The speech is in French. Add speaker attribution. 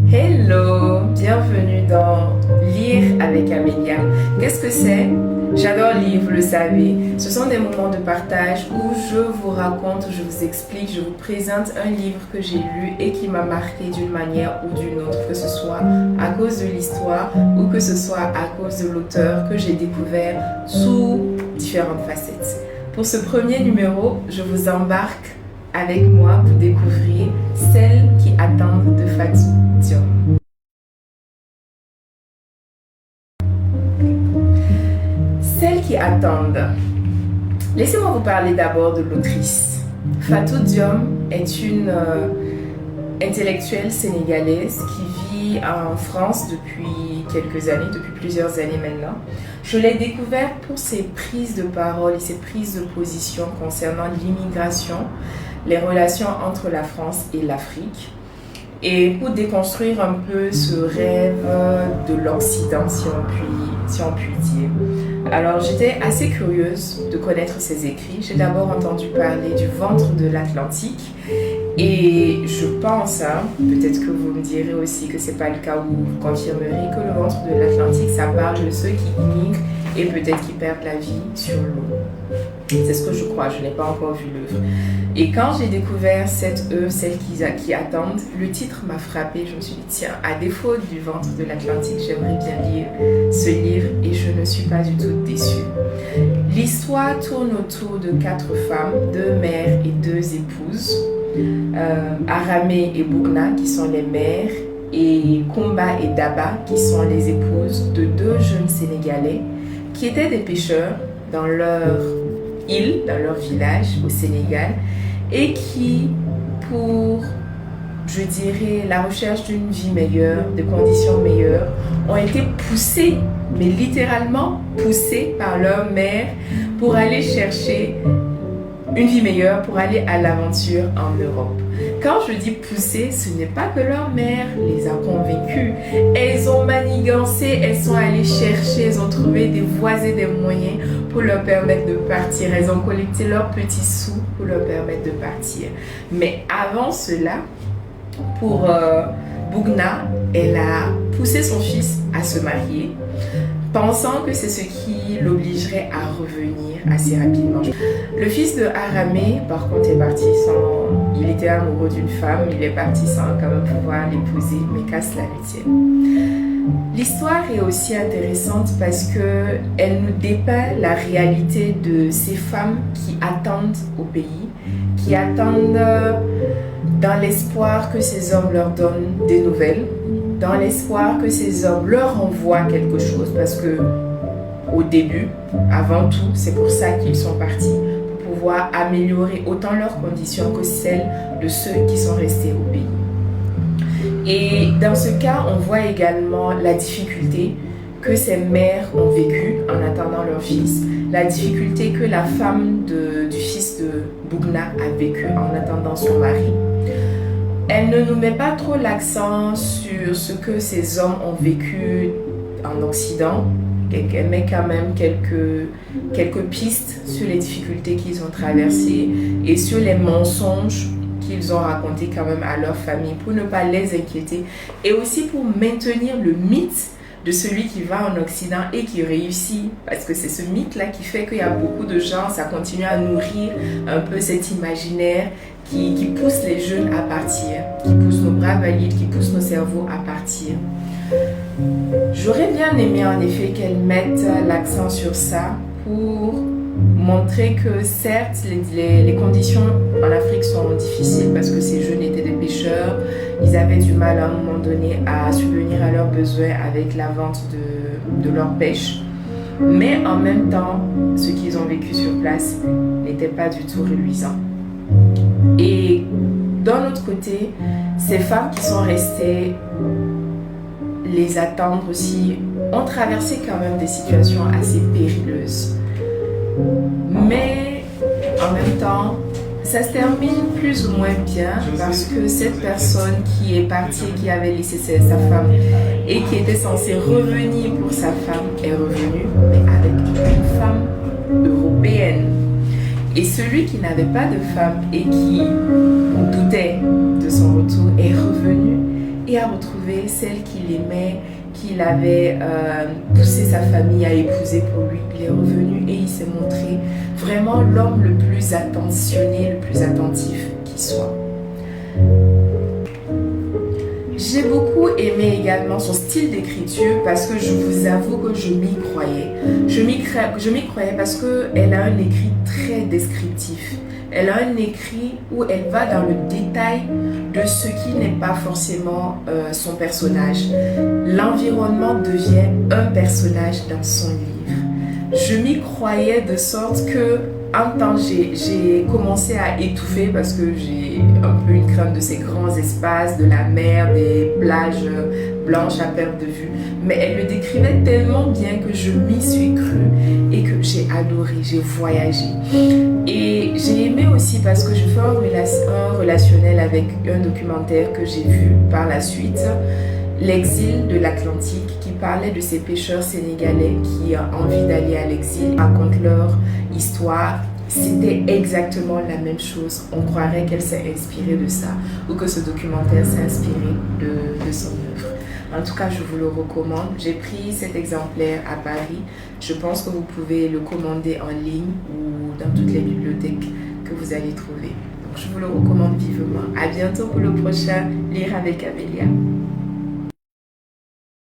Speaker 1: Hello, bienvenue dans Lire avec Amélia. Qu'est-ce que c'est? J'adore lire, vous le savez. Ce sont des moments de partage où je vous raconte, je vous explique, je vous présente un livre que j'ai lu et qui m'a marqué d'une manière ou d'une autre, que ce soit à cause de l'histoire ou que ce soit à cause de l'auteur que j'ai découvert sous différentes facettes. Pour ce premier numéro, je vous embarque avec moi pour découvrir Celles qui attendent de Fatou Diom. Celles qui attendent. Laissez-moi vous parler d'abord de l'autrice. Fatou Diom est une intellectuelle sénégalaise qui vit en France depuis quelques années, depuis plusieurs années maintenant. Je l'ai découverte pour ses prises de parole et ses prises de position concernant l'immigration, les relations entre la France et l'Afrique, et pour déconstruire un peu ce rêve de l'Occident, si on peut dire. Alors j'étais assez curieuse de connaître ses écrits. J'ai d'abord entendu parler du ventre de l'Atlantique et je pense, peut-être que vous me direz aussi que c'est pas le cas ou vous confirmerez que le ventre de l'Atlantique, ça parle de ceux qui immigrent et peut-être qui perdent la vie sur l'eau. C'est ce que je crois, je n'ai pas encore vu l'œuvre. Et quand j'ai découvert cette œuvre, Celles qui attendent, le titre m'a frappée. Je me suis dit, tiens, à défaut du ventre de l'Atlantique, j'aimerais bien lire ce livre et je ne suis pas du tout déçue. L'histoire tourne autour de 4 femmes, 2 mères et 2 épouses. Aramé et Bougna qui sont les mères et Kumba et Daba qui sont les épouses de 2 jeunes Sénégalais qui étaient des pêcheurs dans leur île, dans leur village au Sénégal et qui, pour, je dirais, la recherche d'une vie meilleure, de conditions meilleures, ont été poussés, mais littéralement poussés par leur mère pour aller chercher une vie meilleure, pour aller à l'aventure en Europe. Quand je dis pousser, ce n'est pas que leur mère les a convaincus. Elles ont manigancé, elles sont allées chercher, elles ont trouvé des voies et des moyens pour leur permettre de partir. Elles ont collecté leurs petits sous pour leur permettre de partir. Mais avant cela, pour Bougna, elle a poussé son fils à se marier, pensant que c'est ce qui l'obligerait à revenir assez rapidement. Le fils de Aramé, par contre, est parti sans... Il était amoureux d'une femme, il est parti sans quand même pouvoir l'épouser, mais qu'à cela ne tienne. L'histoire est aussi intéressante parce qu'elle nous dépeint la réalité de ces femmes qui attendent au pays, qui attendent dans l'espoir que ces hommes leur donnent des nouvelles, dans l'espoir que ces hommes leur envoient quelque chose, parce que au début, avant tout, c'est pour ça qu'ils sont partis, pour pouvoir améliorer autant leurs conditions que celles de ceux qui sont restés au pays. Et dans ce cas, on voit également la difficulté que ces mères ont vécue en attendant leur fils, la difficulté que la femme du fils de Bougna a vécue en attendant son mari. Elle ne nous met pas trop l'accent sur ce que ces hommes ont vécu en Occident. Elle met quand même quelques pistes sur les difficultés qu'ils ont traversées et sur les mensonges qu'ils ont racontés quand même à leur famille pour ne pas les inquiéter et aussi pour maintenir le mythe de celui qui va en Occident et qui réussit, parce que c'est ce mythe-là qui fait qu'il y a beaucoup de gens, ça continue à nourrir un peu cet imaginaire qui pousse les jeunes à partir, qui pousse nos bras valides, qui pousse nos cerveaux à partir. J'aurais bien aimé en effet qu'elle mette l'accent sur ça pour montrer que certes les conditions en Afrique sont difficiles parce que ces jeunes étaient des pêcheurs, ils avaient du mal à un moment donné à subvenir à leurs besoins avec la vente de leur pêche, mais en même temps ce qu'ils ont vécu sur place n'était pas du tout reluisant. Et d'un autre côté, ces femmes qui sont restées les attendre aussi ont traversé quand même des situations assez périlleuses. Mais en même temps, ça se termine plus ou moins bien parce que cette personne qui est partie, qui avait laissé sa femme et qui était censée revenir pour sa femme est revenue, mais avec une femme européenne. Et celui qui n'avait pas de femme et qui doutait de son retour est revenu et a retrouvé celle qu'il aimait, qu'il avait poussé sa famille à épouser pour lui. Il est revenu et il s'est montré vraiment l'homme le plus attentionné, le plus attentif qui soit. J'ai beaucoup aimé également son style d'écriture parce que je vous avoue que je m'y croyais. Je m'y croyais parce qu'elle a un écrit très descriptif. Elle a un écrit où elle va dans le détail de ce qui n'est pas forcément son personnage. L'environnement devient un personnage dans son livre. Je m'y croyais de sorte que en temps j'ai commencé à étouffer parce que j'ai un peu une crainte de ces grands espaces, de la mer, des plages blanches à perte de vue. Mais elle le décrivait tellement bien que je m'y suis crue et que j'ai adoré, j'ai voyagé. Et j'ai aimé aussi parce que je fais un relationnel avec un documentaire que j'ai vu par la suite, L'exil de l'Atlantique, qui parlait de ces pêcheurs sénégalais qui ont envie d'aller à l'exil, racontent leur histoire. C'était exactement la même chose. On croirait qu'elle s'est inspirée de ça ou que ce documentaire s'est inspiré de son œuvre. En tout cas, je vous le recommande. J'ai pris cet exemplaire à Paris. Je pense que vous pouvez le commander en ligne ou dans toutes les bibliothèques que vous allez trouver. Donc, je vous le recommande vivement. À bientôt pour le prochain Lire avec Amélia.